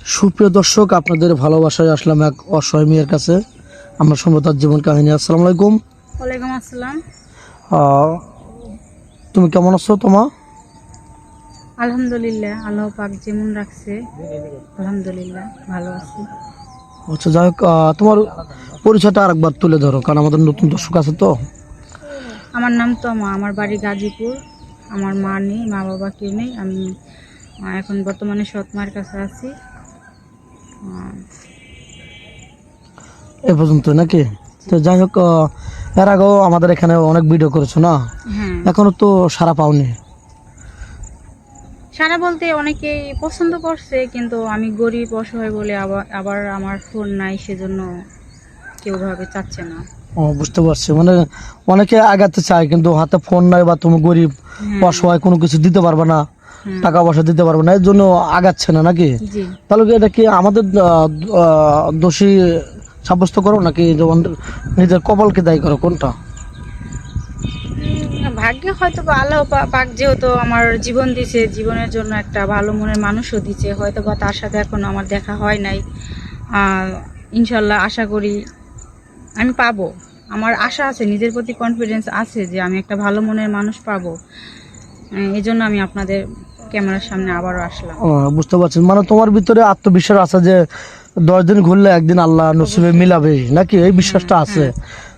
সুপ্রিয় দর্শক, আপনাদের ভালোবাসায় আসলাম এক অসহায় মেয়ের কাছে। আমরা শুনবো তার জীবন কাহিনী। আসসালামু আলাইকুম। ওয়ালাইকুম আসসালাম। তুমি কেমন আছো? আলহামদুলিল্লাহ, আল্লাহ পাক যেমন রাখছে আলহামদুলিল্লাহ ভালো আছি। আচ্ছা, যাই হোক, তোমার পরিচয়টা আরেকবার তুলে ধরো, কারণ আমাদের নতুন দর্শক আছে তো। আমার নাম তমা, আমার বাড়ি গাজীপুর। আমার মা নেই, মা বাবা কেউ নেই। আমি এখন বর্তমানে সৎ মার কাছে আছি। এ পর্যন্ত নাকি? তো যাই হোক, এর আগেও আমাদের এখানে অনেক ভিডিও করেছো না? হ্যাঁ, এখনো তো সারা পাওনি। সারা বলতে অনেকেই পছন্দ করছে, কিন্তু আমি গরিব অসহায় বলে আবার আমার ফোন নাই, সেজন্য কেউ ভাবে চাচ্ছে না। বুঝতে পারছি, মানে অনেকে আগাতে চায় কিন্তু হাতে ফোন নাই, বা তুমি গরিব হ্যাঁ, অসহায়, কোনো কিছু দিতে পারবে না, হ্যাঁ, টাকা পয়সা দিতে পারবে না, এর জন্য আগাচ্ছে না নাকি? জি। তাহলে কি এটা কি আমাদের দোষী সাব্যস্ত করো, নাকি যেমন নিজের কপালকে দায়ী করো, কোনটা? ভাগ্যে হয়তো বা আল্লাহ পাক যেহেতু আমার জীবন দিছে, জীবনের জন্য একটা ভালো মনের মানুষও দিছে, হয়তো বা তার সাথে এখনো আমার দেখা হয় নাই। ইনশাল্লাহ আশা করি আমি পাবো। আমার আশা আছে, নিজের প্রতি কনফিডেন্স আছে যে আমি একটা ভালো মনের মানুষ পাবো। এই জন্য আমি আপনাদের ক্যামেরার সামনে আবারও আসলাম। বুঝতে পারছি, মানে তোমার ভিতরে আত্মবিশ্বাস আছে যে 10 দিন ঘুরলে একদিন আল্লাহ নসিবে মিলাবে, নাকি এই বিশ্বাসটা আছে?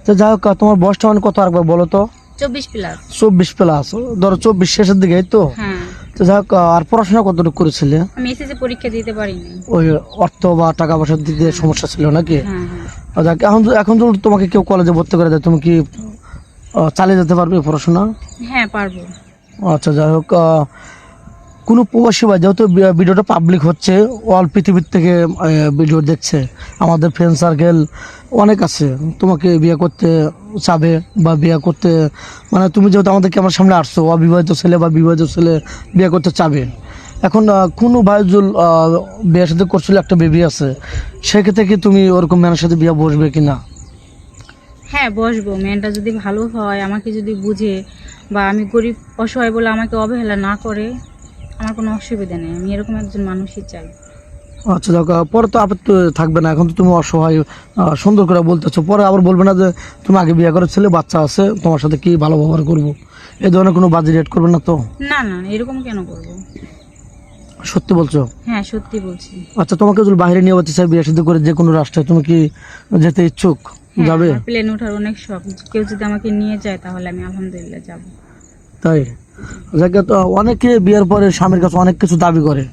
তো যাই হোক, তোমার বয়সটা মানে কত আরেকবার বলো তো? 24+। 24+, ধরো 24 শেষের দিকে, এই তো? হ্যাঁ, তো যাই হোক, আর পড়াশোনা কতটুকু করেছিলে? আমি এসএসসি পরীক্ষা দিতে পারিনি। ওই অর্থ বা টাকা পয়সার দিক দিয়ে সমস্যা ছিল নাকি? হ্যাঁ, হ্যাঁ, যাক, এখন যদি তোমাকে কেউ কলেজে ভর্তি করে দেয়, তুমি কি চালিয়ে যেতে পারবে পড়াশোনা? হ্যাঁ পারবো। আচ্ছা, যাই হোক, কোনো প্রবাসী ভাই, যেহেতু ভিডিওটা পাবলিক হচ্ছে, অল পৃথিবীর থেকে ভিডিও দেখছে, আমাদের ফ্রেন্ড সার্কেল অনেক আছে, তোমাকে বিয়ে করতে চাবে বা বিয়ে করতে, মানে তুমি যেহেতু আমাদের ক্যামেরার সামনে আসছো, অবিবাহিত ছেলে বা বিবাহিত ছেলে বিয়ে করতে চাবে। এখন কোনো ভাইজুল বিয়ের সাথে করছিল, একটা বেবি আছে, সেক্ষেত্রে কি তুমি ওরকম মেয়ের সাথে বিয়ে বসবে কিনা? হ্যাঁ বসবো, মেয়েটা যদি ভালো হয়, আমাকে যদি বুঝে, বা আমি গরিব অসহায় বলে আমাকে অবহেলা না করে, আমার কোনো অসুবিধা নেই। আমি এরকম একজন মানুষই চাই। আচ্ছা, যাক, পরে তো আপত্তি থাকবে না? এখন তো তুমি অসহায়, সুন্দর করে বলতেছো, পরে আবার বলবে না যে তুমি আগে বিয়ে করে ছেলে বাচ্চা আছে, তোমার সাথে কি ভালো ব্যবহার করবো, এই ধরনের কোনো বাজে রেট করবে না তো? না না, এরকম কেন করবো? সত্যি বলছো? হ্যাঁ সত্যি বলছি। আচ্ছা, তোমাকে যদি বাইরে নিয়ে যেতে চাই বিয়ে শাদী করে, যে কোনো রাষ্ট্রে, তুমি কি যেতে ইচ্ছুক? হ্যাঁ, যাবে? আমার প্লেন ওঠার অনেক শখ। কেউ যদি আমাকে নিয়ে যায় তাহলে আমি আলহামদুলিল্লাহ যাব। তাই? যাকে, তো অনেকে বিয়ের পরে স্বামীর কাছে অনেক কিছু দাবি করে,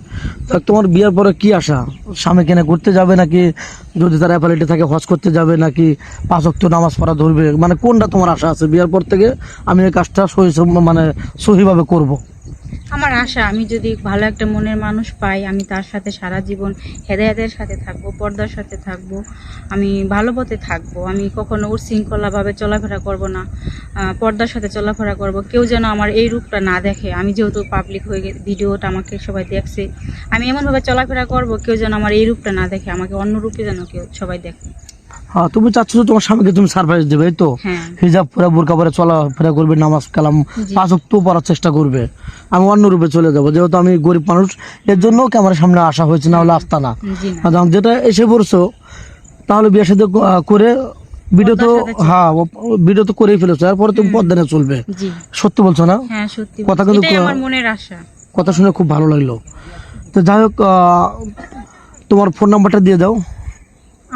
তা তোমার বিয়ের পরে কি আশা? স্বামী কেনে ঘুরতে যাবে, নাকি যদি তার অ্যাপালিটি থাকে হজ করতে যাবে, নাকি 5 ওয়াক্ত নামাজ পড়া ধরবে, মানে কোনটা তোমার আশা আছে বিয়ের পর থেকে? আমি এই কাজটা মানে সহিভাবে করব। আমার আশা, আমি যদি ভালো একটা মনের মানুষ পাই, আমি তার সাথে সারা জীবন হেদায়েতের সাথে থাকবো, পর্দার সাথে থাকবো, আমি ভালো পথে থাকবো। আমি কখনো উচ্ছৃঙ্খলাভাবে চলাফেরা করব না, পর্দার সাথে চলাফেরা করব। কেউ যেন আমার এই রূপটা না দেখে। আমি যেহেতু পাবলিক হয়ে ভিডিওটা আমাকে সবাই দেখছে, আমি এমনভাবে চলাফেরা করব কেউ যেন আমার এই রূপটা না দেখে, আমাকে অন্য রূপে যেন কেউ সবাই দেখে। হ্যাঁ, তুমি চাচ্ছ যে তোমার স্বামীকে তুমি সারপ্রাইজ দেবে, এই তো? হ্যাঁ, হিজাব পরে, বোরকা পরে চলাফেরা করবে, নামাজ কালাম জি। 5 ওয়াক্ত পড়ার চেষ্টা করবে। আমি অন্য রূপে চলে যাবো, যেহেতু আমি গরিব মানুষ, এর জন্য ক্যামেরার সামনে আসা হয়েছে, না হলে আসতা না। জি না। আর যখন যেটা এসে পড়ছো, তাহলে বিয়ের সাথে করে ভিডিও তো, পর্দার সাথে চলবে। হ্যাঁ, ভিডিও তো করেই ফেলেছো, এরপরে তুমি পর্দা নিয়ে চলবে। জি। সত্যি বলছো না? হ্যাঁ সত্যি কথা বলছি। কিন্তু এটাই আমার মনের আশা। কথা শুনে খুব ভালো লাগলো। তো যাই হোক, তোমার ফোন নাম্বারটা দিয়ে দাও।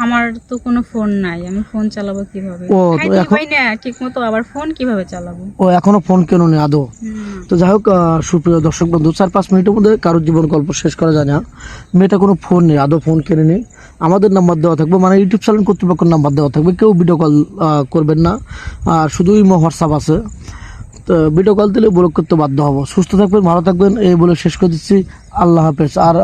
আমার তো কোনো ফোন নাই, আমি ফোন চালাবো কিভাবে? ও, তো খাইতে এখন পাই না ঠিক মতো, আবার ফোন কিভাবে চালাবো? এখনো ফোন কেন নেই আদৌ? হুম। তো যাই হোক, সুপ্রিয় দর্শক বন্ধু, 4-5 মিনিটের মধ্যে কারোর জীবন গল্প শেষ করা যায় না। মেয়েটা কোনো ফোন নেই, আদৌ ফোন কিনে নেই। আমাদের নাম্বার দেওয়া থাকবে, মানে ইউটিউব চ্যানেল কর্তৃপক্ষের নাম্বার দেওয়া থাকবে, কেউ ভিডিও কল করবেন না। আর শুধু ইমো হোয়াটসঅ্যাপ আছে, তো ভিডিও কল দিলে ব্লক করতে বাধ্য হবো। সুস্থ থাকবেন, ভালো থাকবেন, এই বলে শেষ করে দিচ্ছি। আল্লাহ হাফেজ। আর